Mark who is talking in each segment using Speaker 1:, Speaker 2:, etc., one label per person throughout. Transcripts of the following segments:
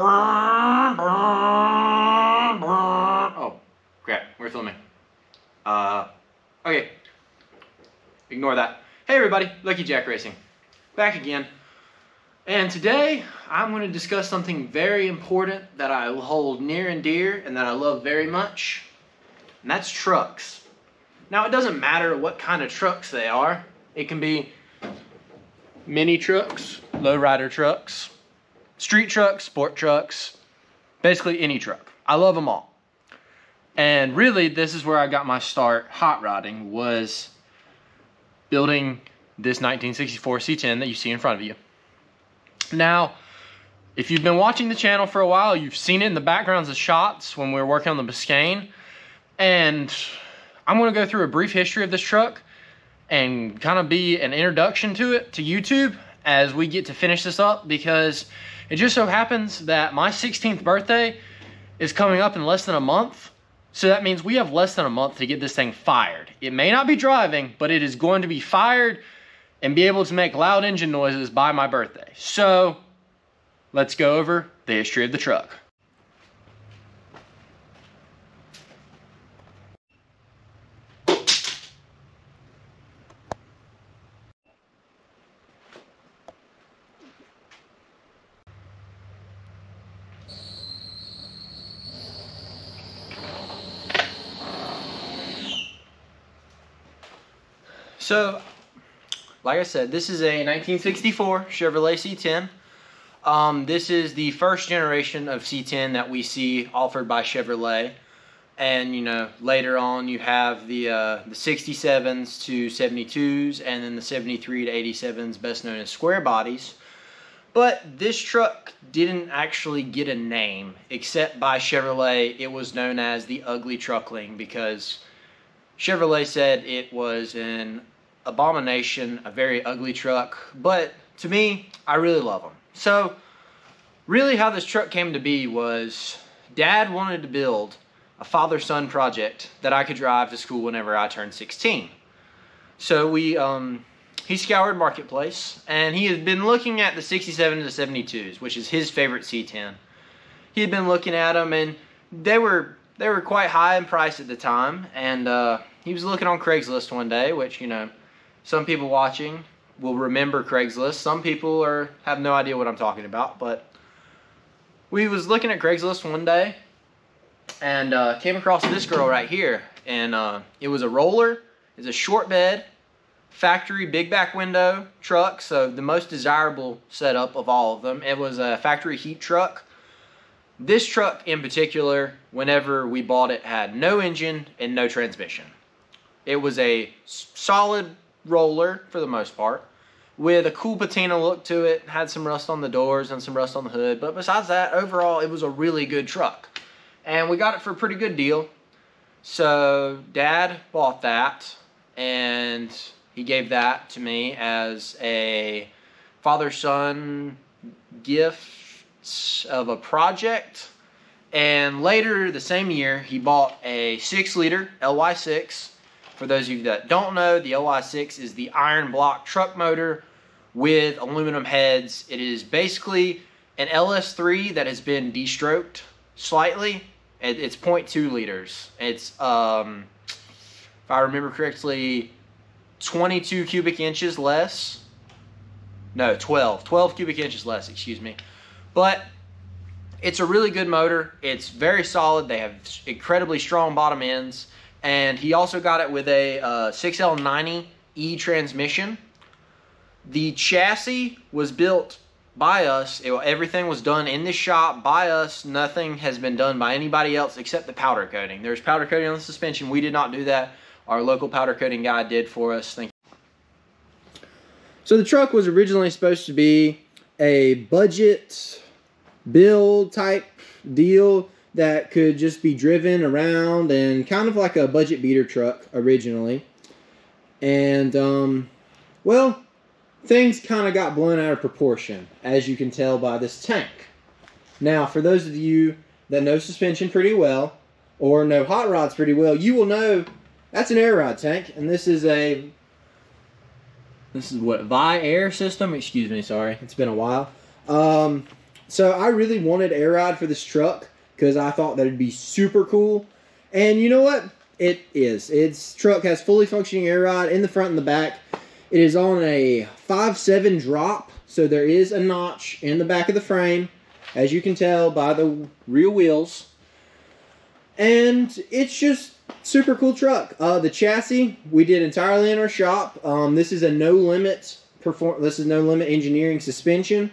Speaker 1: Oh, crap. We're filming. Okay. Ignore that. Hey everybody, Lucky Jack Racing. Back again. And today, I'm going to discuss something very important that I hold near and dear and that I love very much. And that's trucks. Now, it doesn't matter what kind of trucks they are. It can be mini trucks, lowrider trucks, street trucks, sport trucks, basically any truck. I love them all. And really, this is where I got my start hot rodding, was building this 1964 C10 that you see in front of you. Now, if you've been watching the channel for a while, you've seen it in the backgrounds of shots when we were working on the Biscayne. And I'm going to go through a brief history of this truck and kind of be an introduction to it, to YouTube, as we get to finish this up, because it just so happens that my 16th birthday is coming up in less than a month. So that means we have less than a month to get this thing fired. It may not be driving, but it is going to be fired and be able to make loud engine noises by my birthday. So let's go over the history of the truck. So, like I said, this is a 1964 Chevrolet C10. This is the first generation of C10 that we see offered by Chevrolet. And, you know, later on you have the 67s to 72s, and then the 73 to 87s, best known as square bodies. But this truck didn't actually get a name, except by Chevrolet. It was known as the Ugly Truckling because Chevrolet said it was an abomination, a very ugly truck. But to me, I really love them. So really how this truck came to be was Dad wanted to build a father-son project that I could drive to school whenever I turned 16. So he scoured Marketplace, and he had been looking at the 67 to 72s, which is his favorite C10. He had been looking at them, and they were quite high in price at the time. And he was looking on Craigslist one day, which, you know, some people watching will remember Craigslist. Some people have no idea what I'm talking about. But we was looking at Craigslist one day and came across this girl right here. And it was a roller. It's a short bed, factory big back window truck. So the most desirable setup of all of them. It was a factory heat truck. This truck in particular, whenever we bought it, had no engine and no transmission. It was a solid roller for the most part, with a cool patina look to it. Had some rust on the doors and some rust on the hood, but besides that, overall it was a really good truck. And we got it for a pretty good deal. So Dad bought that, and he gave that to me as a father-son gift of a project. And later the same year, he bought a 6-liter LY6. For those of you that don't know, the LY6 is the iron block truck motor with aluminum heads. It is basically an LS3 that has been de-stroked slightly. It's 0.2 liters. It's, if I remember correctly, 22 cubic inches less. No, 12 cubic inches less, excuse me. But it's a really good motor. It's very solid. They have incredibly strong bottom ends. And he also got it with a 6L90E transmission. The chassis was built by us. Everything was done in the shop by us. Nothing has been done by anybody else except the powder coating. There's powder coating on the suspension. We did not do that. Our local powder coating guy did for us. Thank you. So the truck was originally supposed to be a budget build type deal that could just be driven around, and kind of like a budget beater truck originally. And well, things kind of got blown out of proportion, as you can tell by this tank. Now, for those of you that know suspension pretty well, or know hot rods pretty well, you will know that's an air rod tank, and this is what, Vi air system? Excuse me, sorry, it's been a while.
Speaker 2: So I really wanted air ride for this truck because I thought that it'd be super cool. And you know what? It is. Its truck has fully functioning air ride in the front and the back. It is on a 5.7 drop, so there is a notch in the back of the frame, as you can tell by the rear wheels. And it's just super cool truck. The chassis we did entirely in our shop. This is a no limit engineering suspension.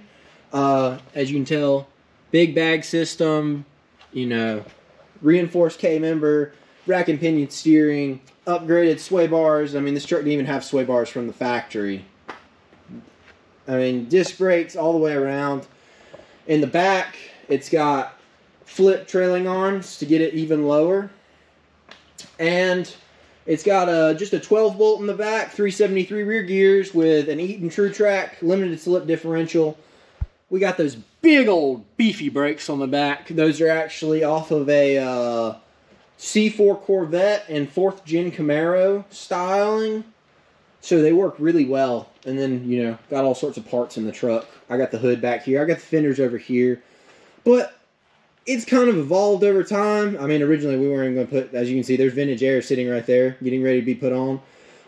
Speaker 2: As you can tell, big bag system, you know, reinforced K-member, rack and pinion steering, upgraded sway bars. I mean, this truck didn't even have sway bars from the factory. I mean, disc brakes all the way around. In the back, it's got flip trailing arms to get it even lower. And it's got just a 12 bolt in the back, 373 rear gears with an Eaton True Track limited slip differential. We got those big old beefy brakes on the back. Those are actually off of a C4 Corvette and 4th gen Camaro styling. So they work really well. And then, you know, got all sorts of parts in the truck. I got the hood back here. I got the fenders over here. But it's kind of evolved over time. I mean, originally we weren't going to put, as you can see, there's vintage air sitting right there, getting ready to be put on.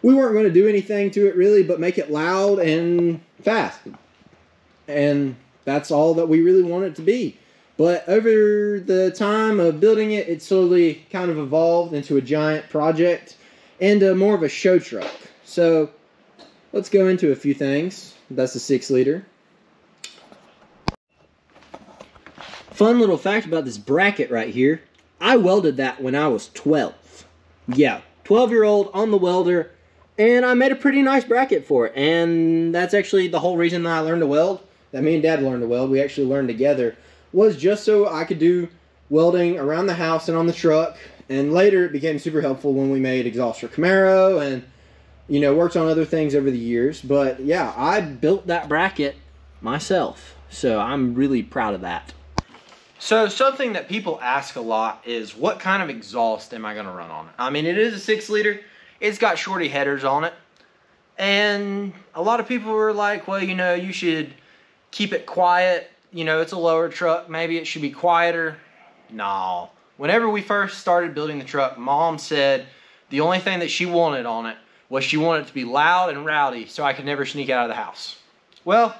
Speaker 2: We weren't going to do anything to it really, but make it loud and fast. And that's all that we really want it to be. But over the time of building it, it slowly kind of evolved into a giant project and more of a show truck. So let's go into a few things. That's the 6-liter. Fun little fact about this bracket right here. I welded that when I was 12. Yeah, 12-year-old on the welder, and I made a pretty nice bracket for it. And that's actually the whole reason that I learned to weld, that me and Dad learned to weld. We actually learned together, was just so I could do welding around the house and on the truck. And later it became super helpful when we made exhaust for Camaro and, you know, worked on other things over the years. But yeah, I built that bracket myself, so I'm really proud of that.
Speaker 1: So something that people ask a lot is, what kind of exhaust am I going to run on it? I mean, it is a 6-liter. It's got shorty headers on it. And a lot of people are like, well, you know, you should keep it quiet. You know, it's a lower truck. Maybe it should be quieter. No. Whenever we first started building the truck, Mom said the only thing that she wanted on it was she wanted it to be loud and rowdy so I could never sneak out of the house. Well,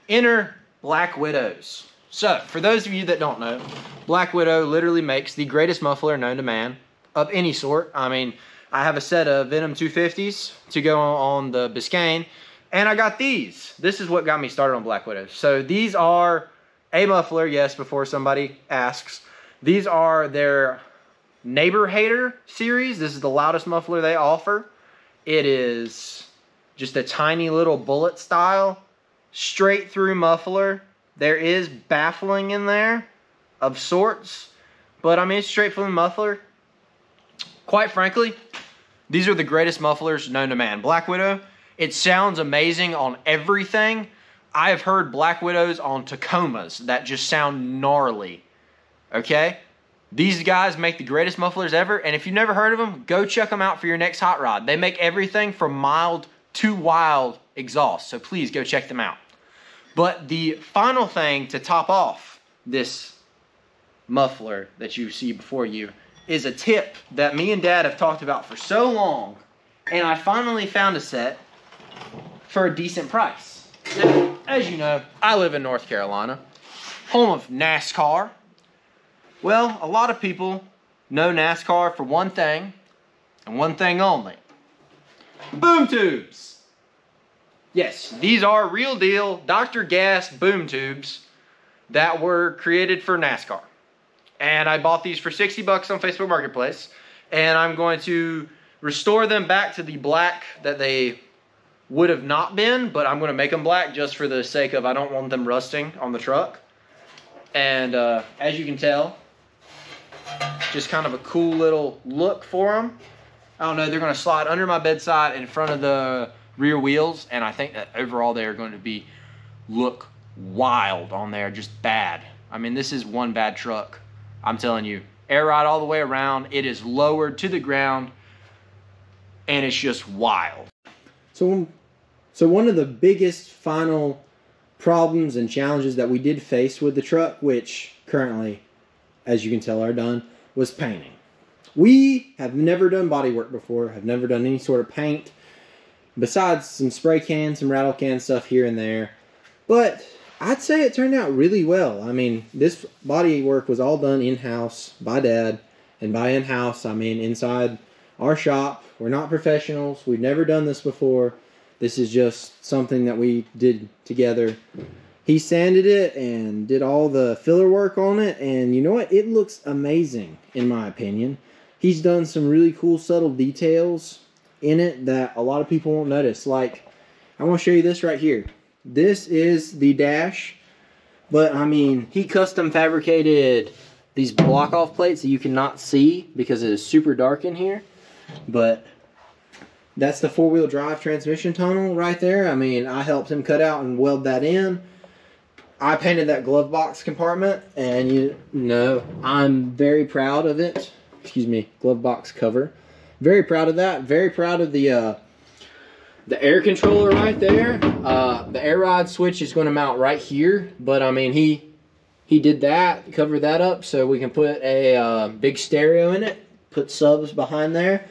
Speaker 1: enter Black Widows. So, for those of you that don't know, Black Widow literally makes the greatest muffler known to man of any sort. I mean, I have a set of Venom 250s to go on the Biscayne, and I got these. This is what got me started on Black Widow. So these are a muffler, yes, before somebody asks. These are their Neighbor Hater series. This is the loudest muffler they offer. It is just a tiny little bullet style, straight through muffler. There is baffling in there of sorts, but I mean, it's straight from the muffler. Quite frankly, these are the greatest mufflers known to man. Black Widow, it sounds amazing on everything. I have heard Black Widows on Tacomas that just sound gnarly. Okay? These guys make the greatest mufflers ever, and if you've never heard of them, go check them out for your next hot rod. They make everything from mild to wild exhaust, so please go check them out. But the final thing to top off this muffler that you see before you is a tip that me and Dad have talked about for so long, and I finally found a set for a decent price. Now, as you know, I live in North Carolina, home of NASCAR. Well, a lot of people know NASCAR for one thing, and one thing only: boom tubes. Yes, these are real deal Dr. Gas boom tubes that were created for NASCAR. And I bought these for 60 bucks on Facebook Marketplace, and I'm going to restore them back to the black that they would have not been, but I'm going to make them black just for the sake of I don't want them rusting on the truck. And as you can tell, just kind of a cool little look for them. I don't know, they're going to slide under my bedside in front of the rear wheels, and I think that overall they are going to look wild on there, just bad. I mean, this is one bad truck. I'm telling you, air ride all the way around. It is lowered to the ground, and it's just wild.
Speaker 2: So one of the biggest final problems and challenges that we did face with the truck, which currently, as you can tell, are done, was painting. We have never done body work before, have never done any sort of paint, besides some spray cans, some rattle can stuff here and there. But I'd say it turned out really well. I mean, this body work was all done in-house by Dad. And by in-house, I mean inside our shop. We're not professionals. We've never done this before. This is just something that we did together. He sanded it and did all the filler work on it. And you know what? It looks amazing, in my opinion. He's done some really cool subtle details in it that a lot of people won't notice. Like, I want to show you this right here. This is the dash. But, I mean, he custom fabricated these block-off plates that you cannot see because it is super dark in here. But that's the four-wheel drive transmission tunnel right there. I mean, I helped him cut out and weld that in. I painted that glove box compartment, and you know, I'm very proud of it. Excuse me, glove box cover. Very proud of that. Very proud of the air controller right there. The air ride switch is going to mount right here, but I mean, he did that, covered that up so we can put a big stereo in it, put subs behind there.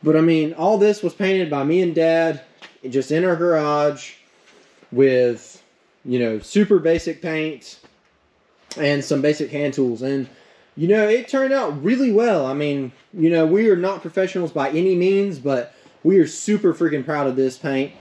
Speaker 2: But I mean, all this was painted by me and Dad, just in our garage with, you know, super basic paint and some basic hand tools. And, you know, it turned out really well. I mean, you know, we are not professionals by any means, but we are super freaking proud of this paint.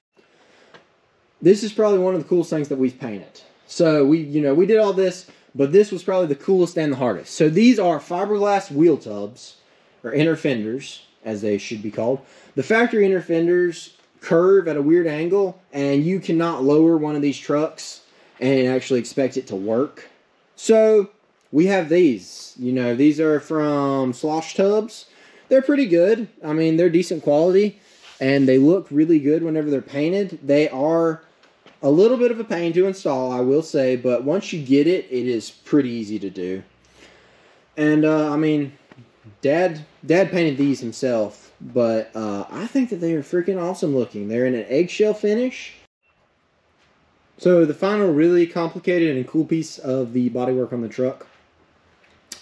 Speaker 2: This is probably one of the coolest things that we've painted. So we did all this, but this was probably the coolest and the hardest. So these are fiberglass wheel tubs, or inner fenders, as they should be called. The factory inner fenders curve at a weird angle, and you cannot lower one of these trucks and actually expect it to work. So we have these. You know, these are from Slosh Tubs. They're pretty good. I mean, they're decent quality, and they look really good whenever they're painted. They are a little bit of a pain to install, I will say, but once you get it, it is pretty easy to do. And, I mean, Dad painted these himself, but I think that they are freaking awesome looking. They're in an eggshell finish. So the final really complicated and cool piece of the bodywork on the truck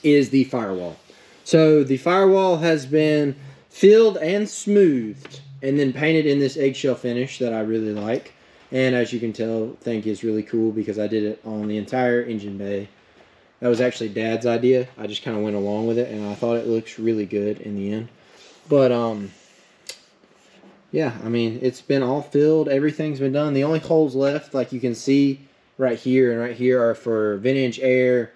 Speaker 2: is the firewall. So the firewall has been filled and smoothed and then painted in this eggshell finish that I really like. And as you can tell, think is really cool because I did it on the entire engine bay. That was actually Dad's idea. I just kind of went along with it, and I thought it looks really good in the end. But, yeah, I mean, it's been all filled. Everything's been done. The only holes left, like you can see right here and right here, are for vintage air.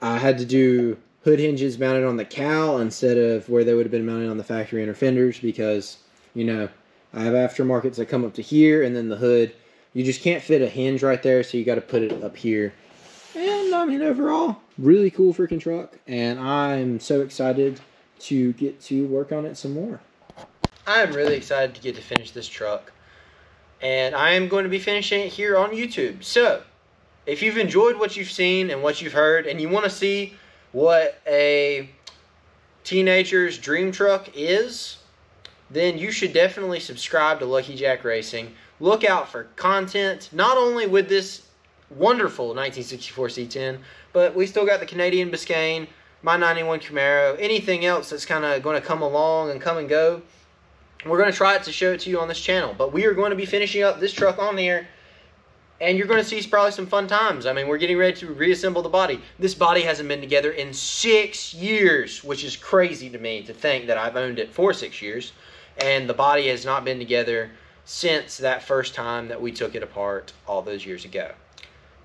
Speaker 2: I had to do hood hinges mounted on the cowl instead of where they would have been mounted on the factory inner fenders because, you know, I have aftermarkets that come up to here, and then the hood. You just can't fit a hinge right there, so you got to put it up here. And, I mean, overall, really cool freaking truck. And I'm so excited to get to work on it some more. I'm really excited to get to finish this truck. And I am going to be finishing it here on YouTube. So, if you've enjoyed what you've seen and what you've heard, and you want to see what a teenager's dream truck is, then you should definitely subscribe to Lucky Jack Racing. Look out for content, not only with this wonderful 1964 C10, but we still got the Canadian Biscayne, my 91 Camaro, anything else that's kind of going to come along and come and go. We're going to try to show it to you on this channel, but we are going to be finishing up this truck on here, and you're going to see probably some fun times. I mean, we're getting ready to reassemble the body. This body hasn't been together in 6 years, which is crazy to me to think that I've owned it for 6 years, and the body has not been together since that first time that we took it apart all those years ago.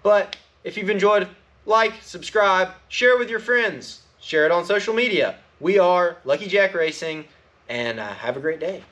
Speaker 2: But if you've enjoyed, like, subscribe, share it with your friends, share it on social media. We are Lucky Jack Racing, and have a great day.